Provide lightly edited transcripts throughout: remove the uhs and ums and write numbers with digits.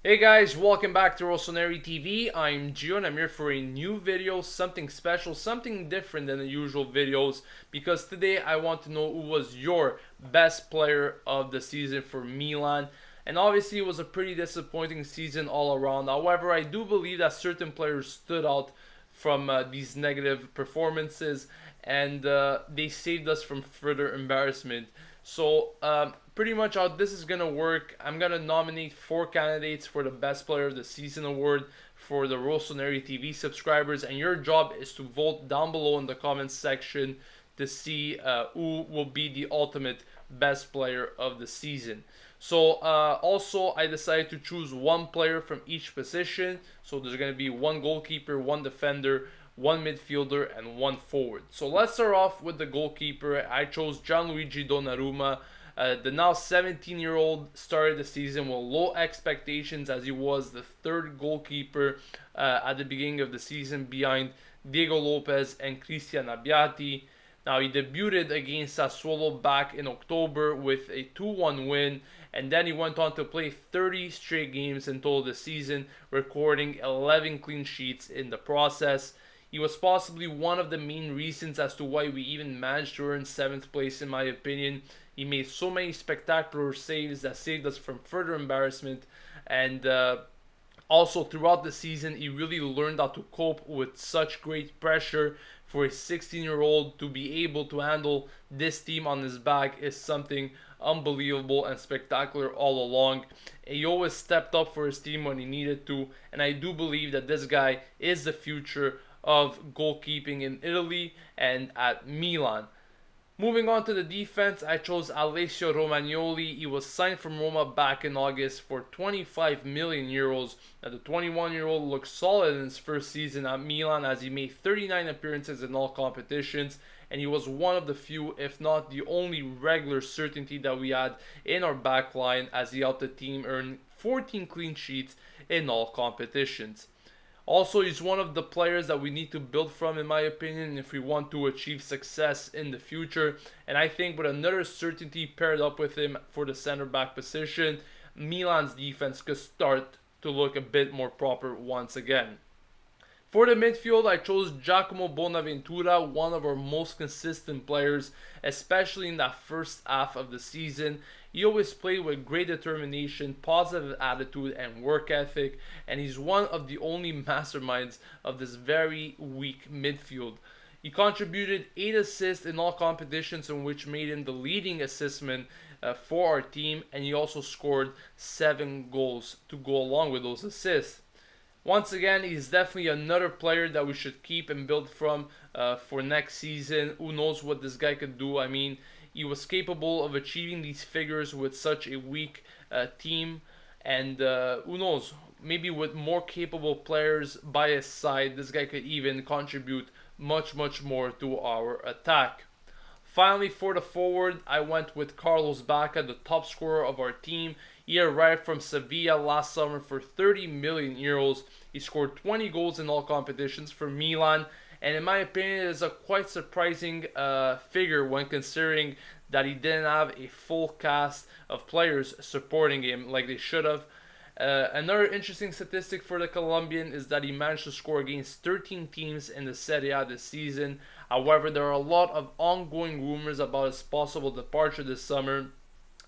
Hey guys, welcome back to Rossoneri TV. I'm Gio and I'm here for a new video, something special, something different than the usual videos, because today I want to know who was your best player of the season for Milan. And obviously it was a pretty disappointing season all around. However, I do believe that certain players stood out from these negative performances, and they saved us from further embarrassment. So pretty much how this is gonna work, I'm gonna nominate 4 candidates for the best player of the season award for the Rossoneri TV subscribers, and your job is to vote down below in the comments section to see who will be the ultimate best player of the season. So also I decided to choose one player from each position. So there's going to be one goalkeeper, one defender, one midfielder, and one forward. So let's start off with the goalkeeper. I chose Gianluigi Donnarumma. The now 17-year-old started the season with low expectations, as he was the third goalkeeper at the beginning of the season behind Diego Lopez and Christian Abbiati. Now, he debuted against Sassuolo back in October with a 2-1 win, and then he went on to play 30 straight games in total this season, recording 11 clean sheets in the process. He was possibly one of the main reasons as to why we even managed to earn 7th place, in my opinion. He made so many spectacular saves that saved us from further embarrassment, and also throughout the season he really learned how to cope with such great pressure. For a 16-year-old to be able to handle this team on his back is something unbelievable and spectacular all along. He always stepped up for his team when he needed to, and I do believe that this guy is the future of goalkeeping in Italy and at Milan. Moving on to the defense, I chose Alessio Romagnoli. He was signed from Roma back in August for 25 million euros. Now, the 21-year-old looked solid in his first season at Milan, as he made 39 appearances in all competitions, and he was one of the few, if not the only, regular certainty that we had in our back line, as he helped the team earn 14 clean sheets in all competitions. Also, he's one of the players that we need to build from, in my opinion, if we want to achieve success in the future. And I think with another certainty paired up with him for the center back position, Milan's defense could start to look a bit more proper once again. For the midfield, I chose Giacomo Bonaventura, one of our most consistent players, especially in that first half of the season. He always played with great determination, positive attitude, and work ethic, and he's one of the only masterminds of this very weak midfield. He contributed 8 assists in all competitions, in which made him the leading assistman for our team, and he also scored 7 goals to go along with those assists. Once again, he's definitely another player that we should keep and build from for next season. Who knows what this guy could do? I mean, he was capable of achieving these figures with such a weak team, and who knows, maybe with more capable players by his side, this guy could even contribute much more to our attack. Finally, for the forward, I went with Carlos Bacca, the top scorer of our team. He arrived from Sevilla last summer for 30 million euros. He scored 20 goals in all competitions for Milan, and in my opinion, it is a quite surprising figure when considering that he didn't have a full cast of players supporting him like they should have. Another interesting statistic for the Colombian is that he managed to score against 13 teams in the Serie A this season. However, there are a lot of ongoing rumors about his possible departure this summer,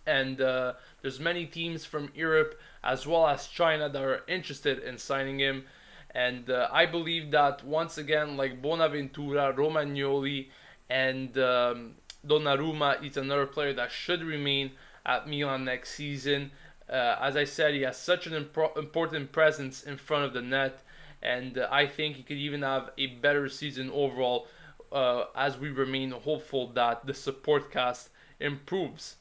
and there's many teams from Europe as well as China that are interested in signing him. And I believe that once again, like Bonaventura, Romagnoli, and Donnarumma, he's another player that should remain at Milan next season. As I said, he has such an important presence in front of the net, and I think he could even have a better season overall, as we remain hopeful that the support cast improves.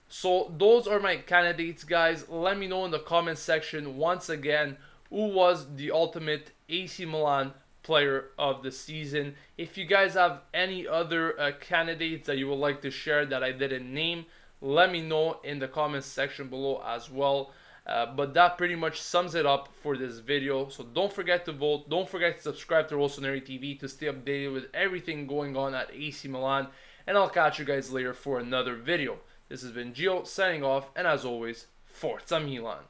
So those are my candidates, guys. Let me know in the comment section once again who was the ultimate AC Milan player of the season. If you guys have any other candidates that you would like to share that I didn't name, let me know in the comments section below as well. But that pretty much sums it up for this video. So don't forget to vote. Don't forget to subscribe to Rossoneri TV to stay updated with everything going on at AC Milan. And I'll catch you guys later for another video. This has been Gio signing off, and as always, Forza Milan.